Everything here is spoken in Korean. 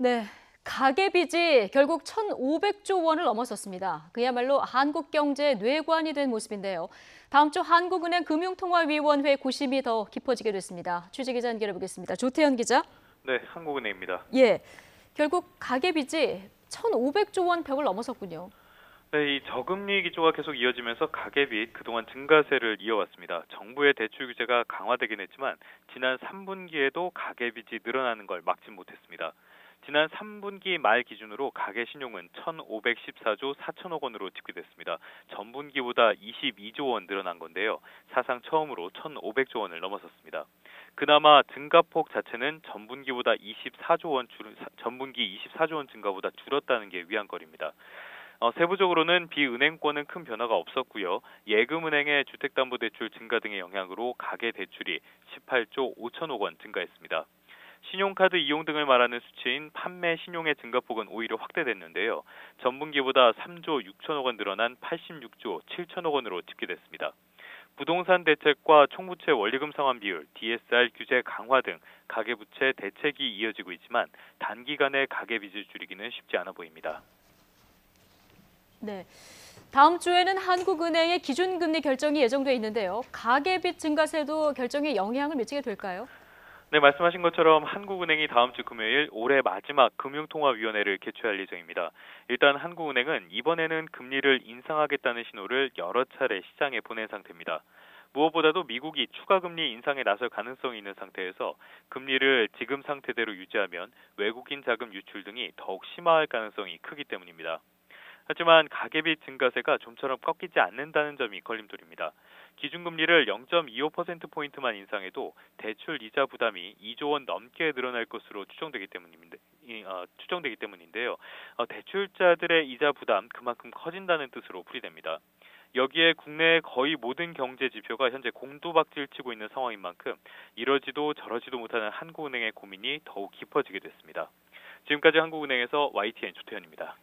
네, 가계빚이 결국 1,500조 원을 넘어섰습니다. 그야말로 한국 경제의 뇌관이 된 모습인데요. 다음 주 한국은행 금융통화위원회 고심이 더 깊어지게 됐습니다. 취재기자 연결해 보겠습니다. 조태현 기자. 네, 한국은행입니다. 예, 결국 가계빚이 1,500조 원 벽을 넘어섰군요. 네, 이 저금리 기조가 계속 이어지면서 가계빚 그동안 증가세를 이어왔습니다. 정부의 대출 규제가 강화되긴 했지만 지난 3분기에도 가계빚이 늘어나는 걸 막지 못했습니다. 지난 3분기 말 기준으로 가계 신용은 1,514조 4천억 원으로 집계됐습니다. 전분기보다 22조 원 늘어난 건데요. 사상 처음으로 1,500조 원을 넘어섰습니다. 그나마 증가폭 자체는 전분기 24조 원 증가보다 줄었다는 게 위안거리입니다. 세부적으로는 비은행권은 큰 변화가 없었고요. 예금은행의 주택담보대출 증가 등의 영향으로 가계대출이 18조 5천억 원 증가했습니다. 신용카드 이용 등을 말하는 수치인 판매 신용의 증가폭은 오히려 확대됐는데요. 전분기보다 3조 6천억 원 늘어난 86조 7천억 원으로 집계됐습니다. 부동산 대책과 총부채 원리금 상환 비율, DSR 규제 강화 등 가계부채 대책이 이어지고 있지만 단기간에 가계빚을 줄이기는 쉽지 않아 보입니다. 네, 다음 주에는 한국은행의 기준금리 결정이 예정돼 있는데요. 가계빚 증가세도 결정에 영향을 미치게 될까요? 네, 말씀하신 것처럼 한국은행이 다음 주 금요일 올해 마지막 금융통화위원회를 개최할 예정입니다. 일단 한국은행은 이번에는 금리를 인상하겠다는 신호를 여러 차례 시장에 보낸 상태입니다. 무엇보다도 미국이 추가 금리 인상에 나설 가능성이 있는 상태에서 금리를 지금 상태대로 유지하면 외국인 자금 유출 등이 더욱 심화할 가능성이 크기 때문입니다. 하지만 가계빚 증가세가 좀처럼 꺾이지 않는다는 점이 걸림돌입니다. 기준금리를 0.25%포인트만 인상해도 대출 이자 부담이 2조 원 넘게 늘어날 것으로 추정되기 때문인데요. 대출자들의 이자 부담 그만큼 커진다는 뜻으로 풀이됩니다. 여기에 국내의 거의 모든 경제 지표가 현재 곤두박질 치고 있는 상황인 만큼 이러지도 저러지도 못하는 한국은행의 고민이 더욱 깊어지게 됐습니다. 지금까지 한국은행에서 YTN 조태현입니다.